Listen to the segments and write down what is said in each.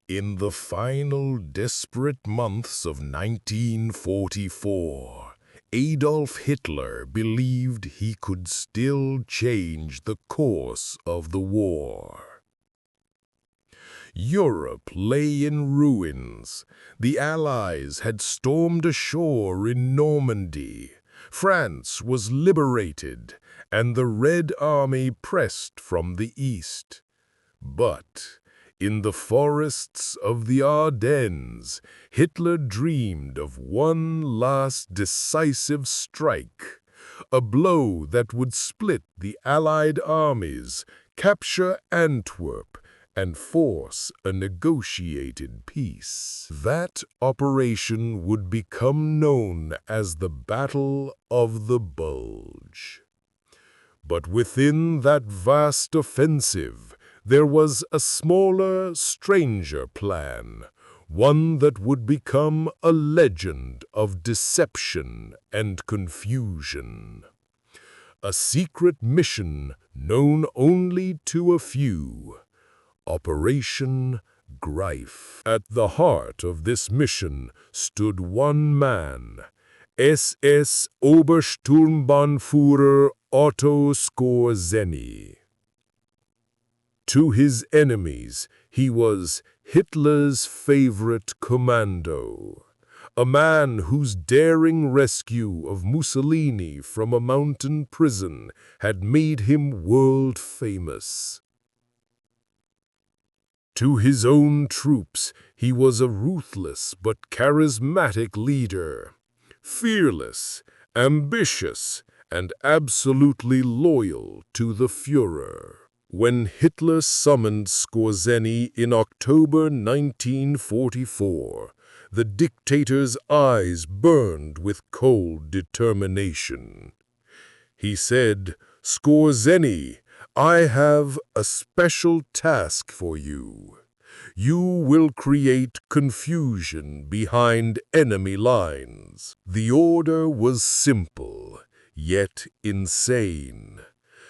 In the final desperate months of 1944, Adolf Hitler believed he could still change the course of the war. Europe lay in ruins. The Allies had stormed ashore in Normandy. France was liberated, and the Red Army pressed from the east. But in the forests of the Ardennes, Hitler dreamed of one last decisive strike, a blow that would split the Allied armies, capture Antwerp, and force a negotiated peace. That operation would become known as the Battle of the Bulge. But within that vast offensive, there was a smaller, stranger plan, one that would become a legend of deception and confusion. A secret mission known only to a few. Operation Greif. At the heart of this mission stood one man, SS Obersturmbannführer Otto Skorzeny. To his enemies, he was Hitler's favorite commando, a man whose daring rescue of Mussolini from a mountain prison had made him world famous. To his own troops, he was a ruthless but charismatic leader, fearless, ambitious, and absolutely loyal to the Führer. When Hitler summoned Skorzeny in October 1944, the dictator's eyes burned with cold determination. He said, "Skorzeny, I have a special task for you. You will create confusion behind enemy lines." The order was simple, yet insane.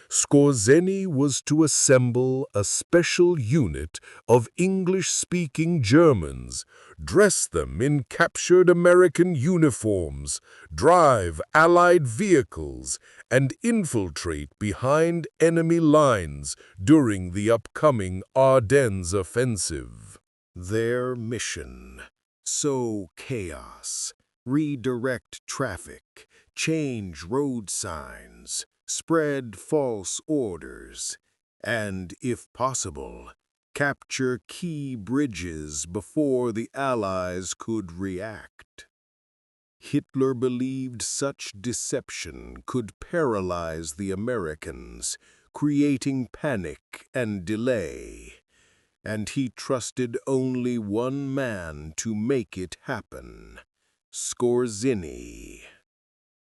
Skorzeny was to assemble a special unit of English-speaking Germans, dress them in captured American uniforms, drive Allied vehicles, and infiltrate behind enemy lines during the upcoming Ardennes offensive. Their mission: sow chaos, redirect traffic, change road signs, spread false orders, and, if possible, capture key bridges before the Allies could react. Hitler believed such deception could paralyze the Americans, creating panic and delay, and he trusted only one man to make it happen: Skorzeny.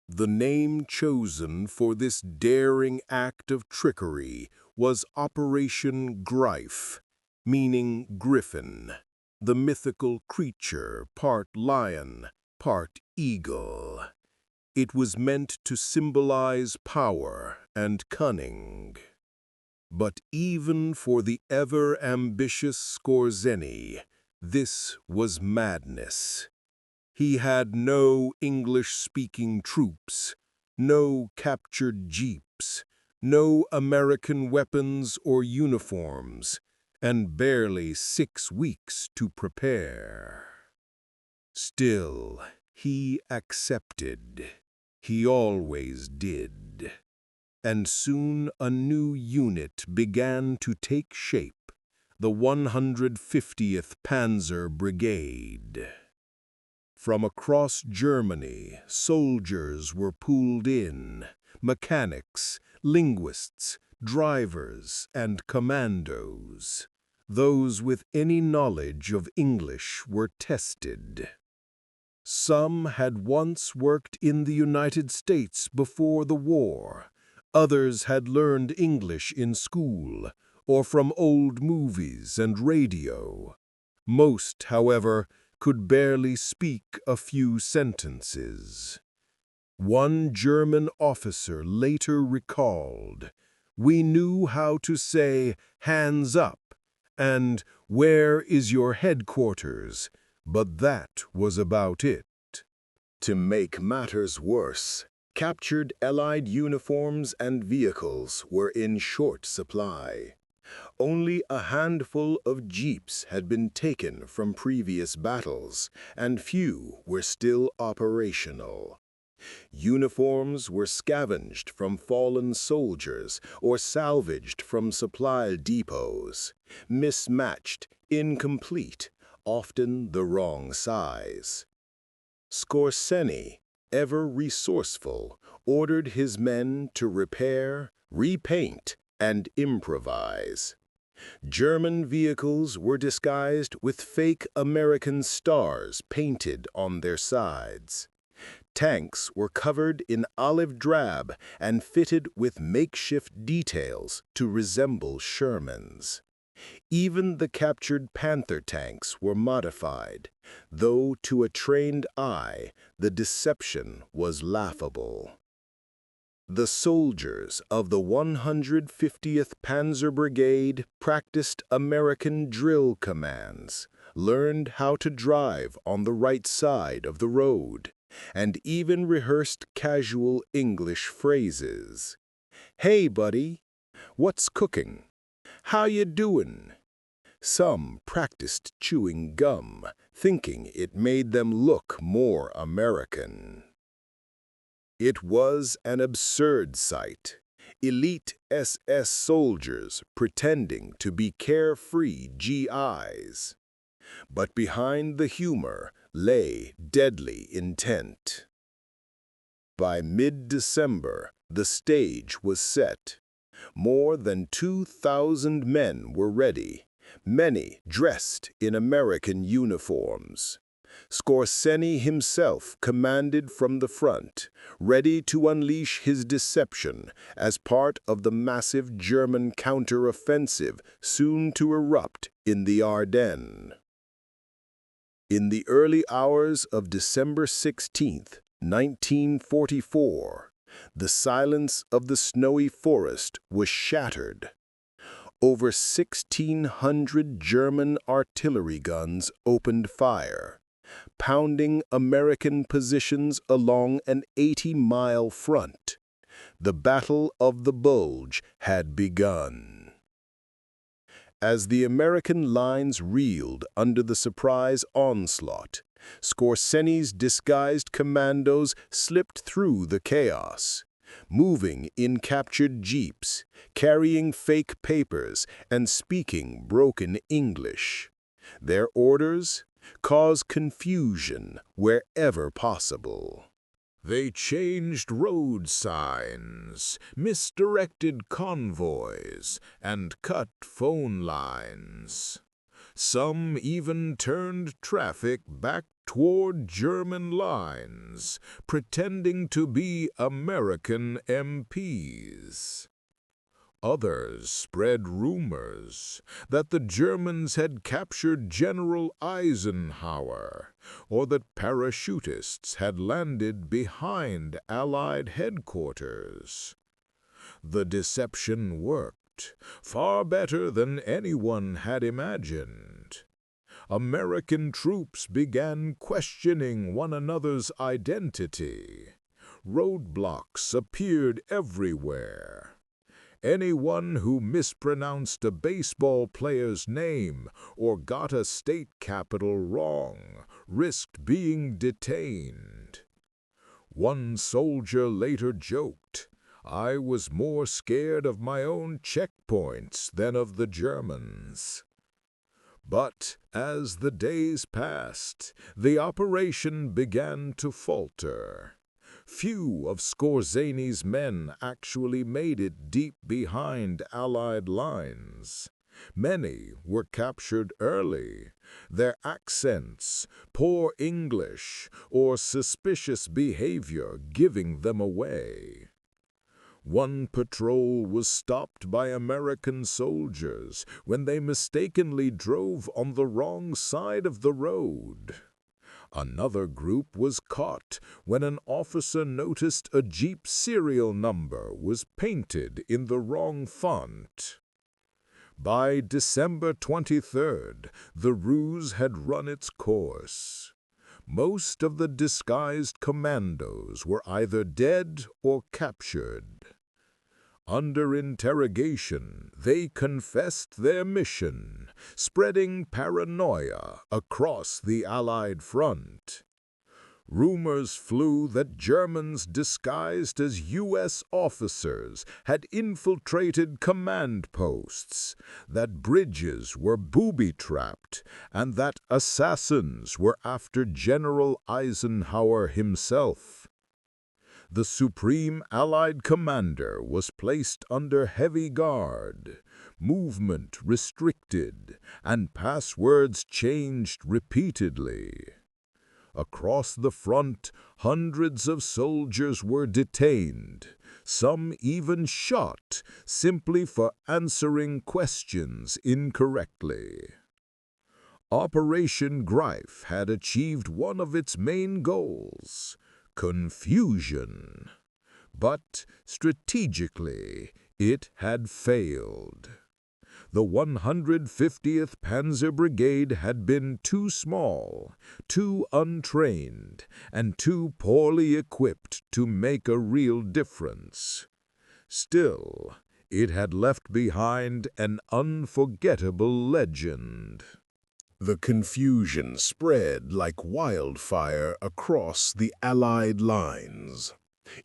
The name chosen for this daring act of trickery was Operation Greif, meaning griffin, the mythical creature part lion, part eagle. It was meant to symbolize power and cunning. But even for the ever-ambitious Skorzeny, this was madness. He had no English-speaking troops, no captured jeeps, no American weapons or uniforms, and barely 6 weeks to prepare. Still, he accepted. He always did. And soon a new unit began to take shape, the 150th Panzer Brigade. From across Germany, soldiers were pulled in, mechanics, linguists, drivers, and commandos. Those with any knowledge of English were tested. Some had once worked in the United States before the war. Others had learned English in school or from old movies and radio. Most, however, could barely speak a few sentences. One German officer later recalled, "We knew how to say 'hands up' and "Where is your headquarters?" But that was about it. To make matters worse, captured Allied uniforms and vehicles were in short supply. Only a handful of jeeps had been taken from previous battles, and few were still operational. Uniforms were scavenged from fallen soldiers or salvaged from supply depots, mismatched, incomplete, often the wrong size. Skorzeny, ever resourceful, ordered his men to repair, repaint, and improvise. German vehicles were disguised with fake American stars painted on their sides. Tanks were covered in olive drab and fitted with makeshift details to resemble Shermans. Even the captured Panther tanks were modified, though to a trained eye, the deception was laughable. The soldiers of the 150th Panzer Brigade practiced American drill commands, learned how to drive on the right side of the road, and even rehearsed casual English phrases. "Hey, buddy, what's cooking? How you doin'?" Some practiced chewing gum, thinking it made them look more American. It was an absurd sight. Elite SS soldiers pretending to be carefree GIs. But behind the humor lay deadly intent. By mid-December, the stage was set. More than 2,000 men were ready, many dressed in American uniforms. Skorzeny himself commanded from the front, ready to unleash his deception as part of the massive German counter-offensive soon to erupt in the Ardennes. In the early hours of December 16, 1944, the silence of the snowy forest was shattered. Over 1,600 German artillery guns opened fire, pounding American positions along an 80-mile front. The Battle of the Bulge had begun. As the American lines reeled under the surprise onslaught, Skorzeny's disguised commandos slipped through the chaos, moving in captured jeeps, carrying fake papers, and speaking broken English. Their orders? Cause confusion wherever possible. They changed road signs, misdirected convoys, and cut phone lines. Some even turned traffic back toward German lines, pretending to be American MPs. Others spread rumors that the Germans had captured General Eisenhower, or that parachutists had landed behind Allied headquarters. The deception worked, far better than anyone had imagined. American troops began questioning one another's identity. Roadblocks appeared everywhere. Anyone who mispronounced a baseball player's name or got a state capital wrong risked being detained. One soldier later joked, "I was more scared of my own checkpoints than of the Germans." But as the days passed, the operation began to falter. Few of Skorzeny's men actually made it deep behind Allied lines. Many were captured early, their accents, poor English, or suspicious behavior giving them away. One patrol was stopped by American soldiers when they mistakenly drove on the wrong side of the road. Another group was caught when an officer noticed a Jeep serial number was painted in the wrong font. By December 23rd, the ruse had run its course. Most of the disguised commandos were either dead or captured. Under interrogation, they confessed their mission, spreading paranoia across the Allied front. Rumors flew that Germans disguised as U.S. officers had infiltrated command posts, that bridges were booby-trapped, and that assassins were after General Eisenhower himself. The Supreme Allied Commander was placed under heavy guard, movement restricted, and passwords changed repeatedly. Across the front, hundreds of soldiers were detained, some even shot simply for answering questions incorrectly. Operation Greif had achieved one of its main goals: confusion. But strategically, it had failed. The 150th Panzer Brigade had been too small, too untrained, and too poorly equipped to make a real difference. Still, it had left behind an unforgettable legend. The confusion spread like wildfire across the Allied lines.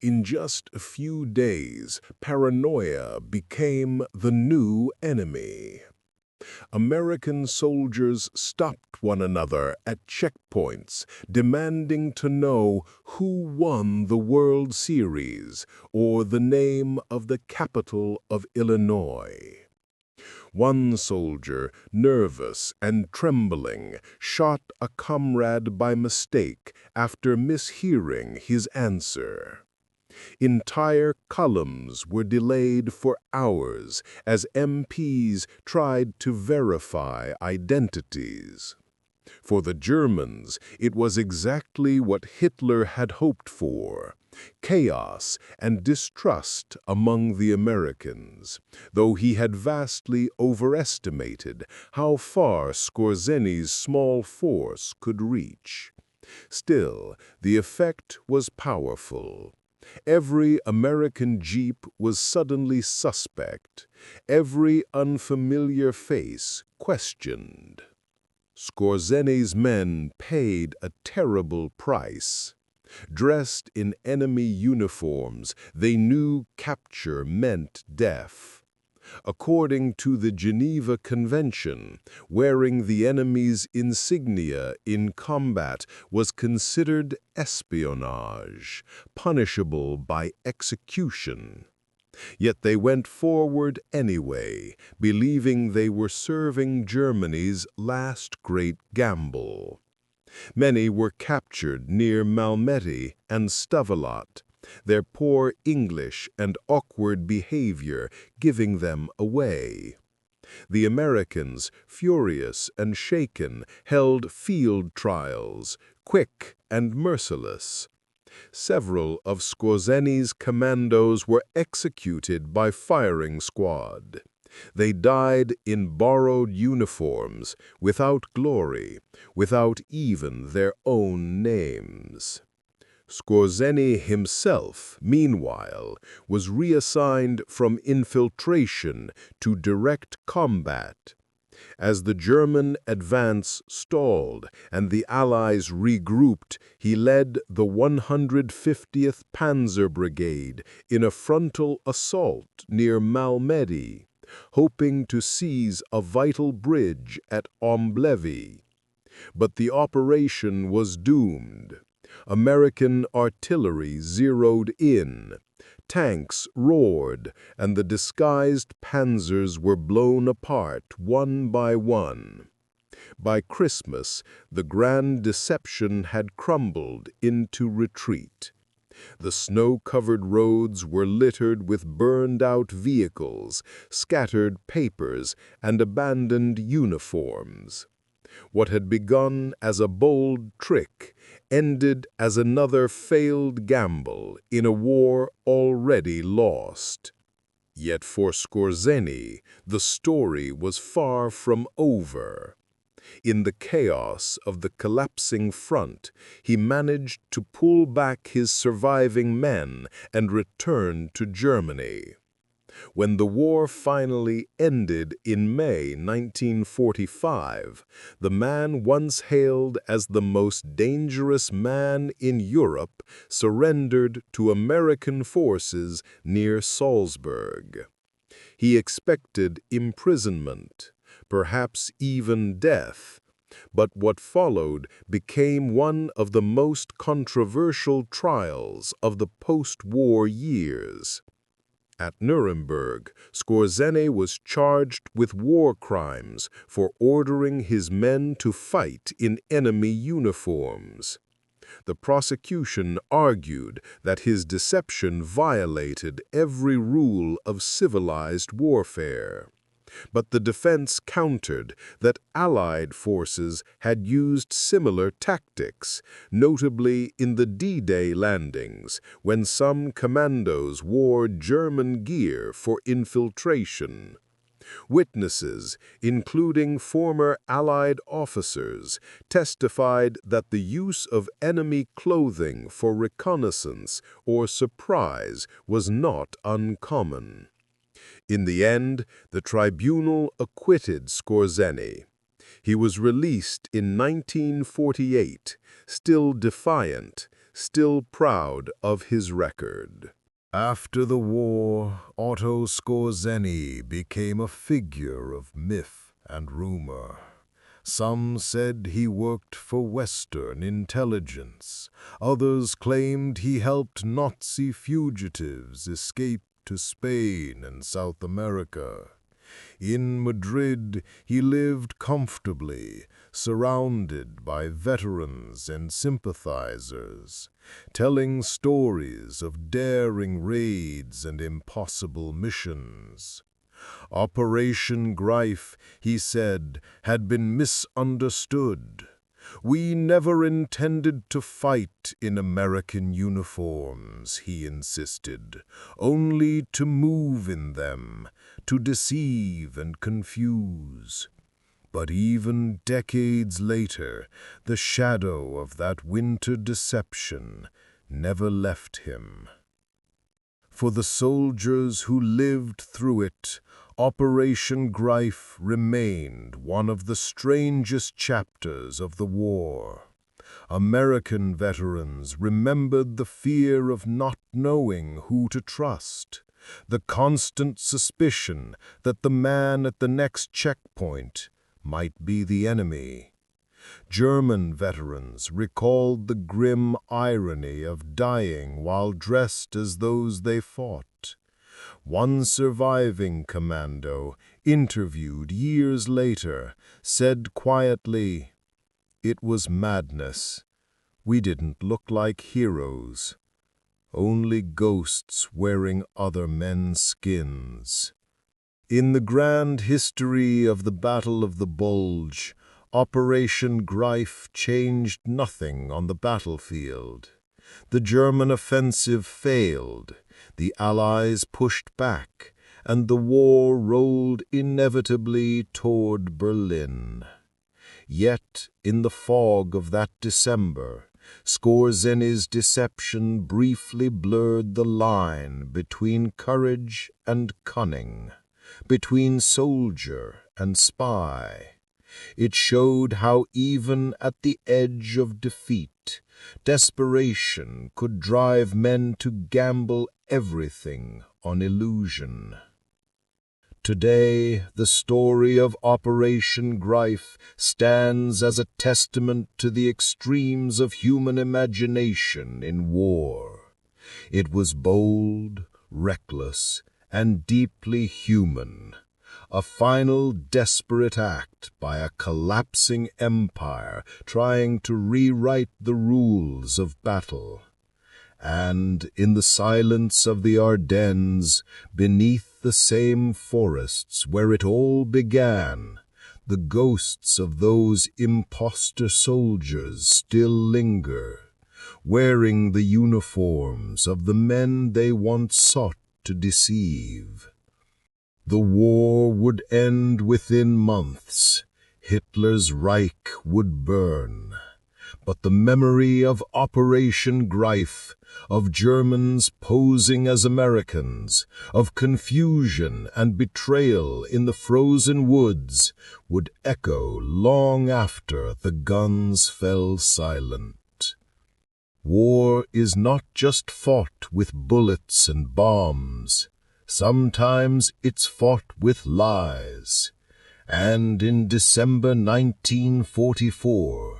In just a few days, paranoia became the new enemy. American soldiers stopped one another at checkpoints, demanding to know who won the World Series or the name of the capital of Illinois. One soldier, nervous and trembling, shot a comrade by mistake after mishearing his answer. Entire columns were delayed for hours as MPs tried to verify identities. For the Germans, it was exactly what Hitler had hoped for: chaos and distrust among the Americans, though he had vastly overestimated how far Skorzeny's small force could reach. Still, the effect was powerful. Every American jeep was suddenly suspect, every unfamiliar face questioned. Skorzeny's men paid a terrible price. Dressed in enemy uniforms, they knew capture meant death. According to the Geneva Convention, wearing the enemy's insignia in combat was considered espionage, punishable by execution. Yet they went forward anyway, believing they were serving Germany's last great gamble. Many were captured near Malmedy and Stavelot, their poor English and awkward behavior giving them away. The Americans, furious and shaken, held field trials, quick and merciless. Several of Skorzeny's commandos were executed by firing squad. They died in borrowed uniforms, without glory, without even their own names. Skorzeny himself, meanwhile, was reassigned from infiltration to direct combat. As the German advance stalled and the Allies regrouped, he led the 150th Panzer Brigade in a frontal assault near Malmedy, hoping to seize a vital bridge at Omblevy. But the operation was doomed. American artillery zeroed in. Tanks roared, and the disguised panzers were blown apart one by one. By Christmas, the grand deception had crumbled into retreat. The snow-covered roads were littered with burned-out vehicles, scattered papers, and abandoned uniforms. What had begun as a bold trick ended as another failed gamble in a war already lost. Yet for Skorzeny, the story was far from over. In the chaos of the collapsing front, he managed to pull back his surviving men and return to Germany. When the war finally ended in May 1945, the man once hailed as the most dangerous man in Europe surrendered to American forces near Salzburg. He expected imprisonment, perhaps even death, but what followed became one of the most controversial trials of the post-war years. At Nuremberg, Skorzeny was charged with war crimes for ordering his men to fight in enemy uniforms. The prosecution argued that his deception violated every rule of civilized warfare. But the defense countered that Allied forces had used similar tactics, notably in the D-Day landings, when some commandos wore German gear for infiltration. Witnesses, including former Allied officers, testified that the use of enemy clothing for reconnaissance or surprise was not uncommon. In the end, the tribunal acquitted Skorzeny. He was released in 1948, still defiant, still proud of his record. After the war, Otto Skorzeny became a figure of myth and rumor. Some said he worked for Western intelligence. Others claimed he helped Nazi fugitives escape to Spain and South America. In Madrid, he lived comfortably, surrounded by veterans and sympathizers, telling stories of daring raids and impossible missions. Operation Greif, he said, had been misunderstood. "We never intended to fight in American uniforms," he insisted, "only to move in them, to deceive and confuse." But even decades later, the shadow of that winter deception never left him. For the soldiers who lived through it, Operation Greif remained one of the strangest chapters of the war. American veterans remembered the fear of not knowing who to trust, the constant suspicion that the man at the next checkpoint might be the enemy. German veterans recalled the grim irony of dying while dressed as those they fought. One surviving commando, interviewed years later, said quietly, "It was madness. We didn't look like heroes, only ghosts wearing other men's skins." In the grand history of the Battle of the Bulge, Operation Greif changed nothing on the battlefield. The German offensive failed, the Allies pushed back, and the war rolled inevitably toward Berlin. Yet, in the fog of that December, Skorzeny's deception briefly blurred the line between courage and cunning, between soldier and spy. It showed how even at the edge of defeat, desperation could drive men to gamble everything on illusion. Today, the story of Operation Greif stands as a testament to the extremes of human imagination in war. It was bold, reckless, and deeply human. A final desperate act by a collapsing empire trying to rewrite the rules of battle. And in the silence of the Ardennes, beneath the same forests where it all began, the ghosts of those impostor soldiers still linger, wearing the uniforms of the men they once sought to deceive. The war would end within months. Hitler's Reich would burn. But the memory of Operation Greif, of Germans posing as Americans, of confusion and betrayal in the frozen woods, would echo long after the guns fell silent. War is not just fought with bullets and bombs. Sometimes it's fought with lies. And in December 1944,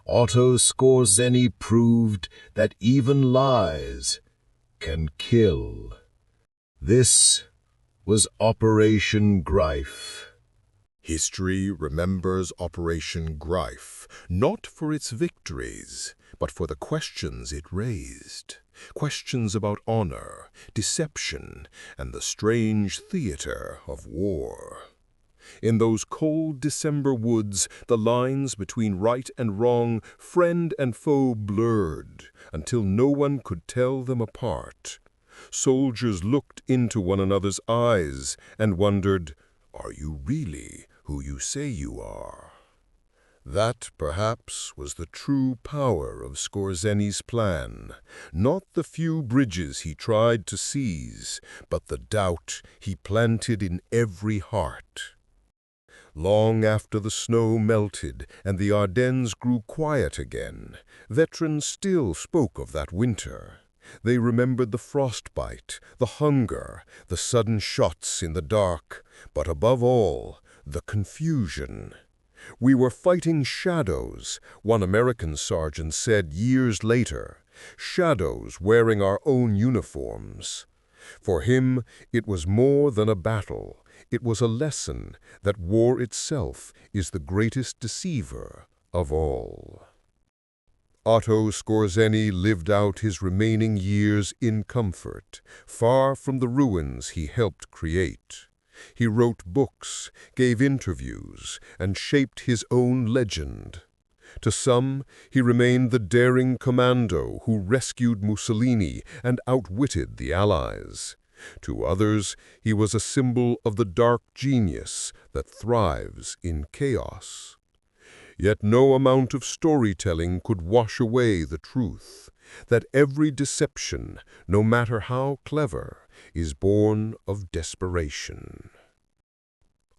Otto Skorzeny proved that even lies can kill. This was Operation Greif. History remembers Operation Greif, not for its victories, but for the questions it raised. Questions about honor, deception, and the strange theater of war. In those cold December woods, the lines between right and wrong, friend and foe blurred, until no one could tell them apart. Soldiers looked into one another's eyes and wondered, "Are you really who you say you are?" That, perhaps, was the true power of Skorzeny's plan, not the few bridges he tried to seize, but the doubt he planted in every heart. Long after the snow melted and the Ardennes grew quiet again, veterans still spoke of that winter. They remembered the frostbite, the hunger, the sudden shots in the dark, but above all, the confusion. "We were fighting shadows," one American sergeant said years later, "shadows wearing our own uniforms." For him, it was more than a battle. It was a lesson that war itself is the greatest deceiver of all. Otto Skorzeny lived out his remaining years in comfort, far from the ruins he helped create. He wrote books, gave interviews, and shaped his own legend. To some, he remained the daring commando who rescued Mussolini and outwitted the Allies. To others, he was a symbol of the dark genius that thrives in chaos. Yet no amount of storytelling could wash away the truth, that every deception, no matter how clever, is born of desperation.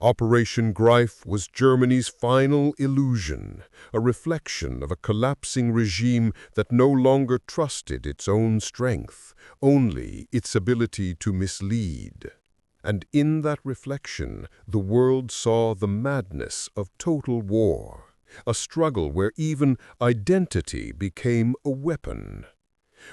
Operation Greif was Germany's final illusion, a reflection of a collapsing regime that no longer trusted its own strength, only its ability to mislead. And in that reflection, the world saw the madness of total war, a struggle where even identity became a weapon.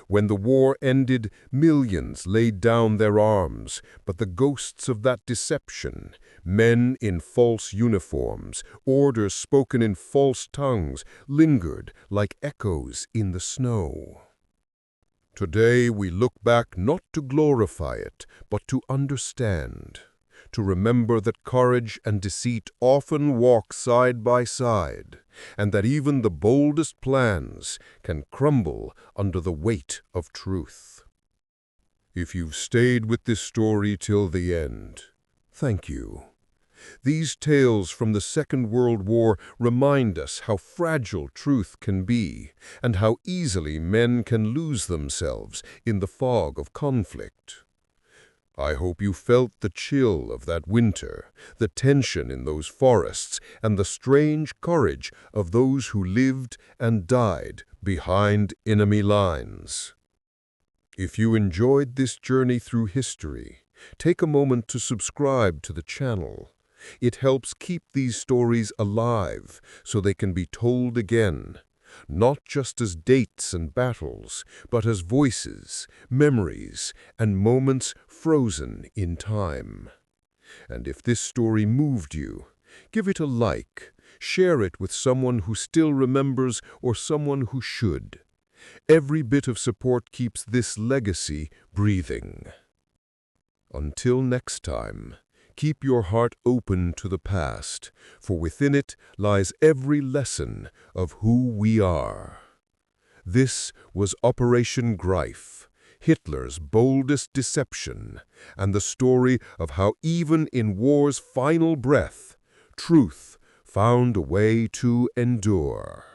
When the war ended, millions laid down their arms, but the ghosts of that deception, men in false uniforms, orders spoken in false tongues, lingered like echoes in the snow. Today we look back not to glorify it, but to understand, to remember that courage and deceit often walk side by side, and that even the boldest plans can crumble under the weight of truth. If you've stayed with this story till the end, thank you. These tales from the Second World War remind us how fragile truth can be, and how easily men can lose themselves in the fog of conflict. I hope you felt the chill of that winter, the tension in those forests, and the strange courage of those who lived and died behind enemy lines. If you enjoyed this journey through history, take a moment to subscribe to the channel. It helps keep these stories alive so they can be told again, not just as dates and battles, but as voices, memories, and moments frozen in time. And if this story moved you, give it a like, share it with someone who still remembers or someone who should. Every bit of support keeps this legacy breathing. Until next time, keep your heart open to the past, for within it lies every lesson of who we are. This was Operation Greif, Hitler's boldest deception, and the story of how even in war's final breath, truth found a way to endure.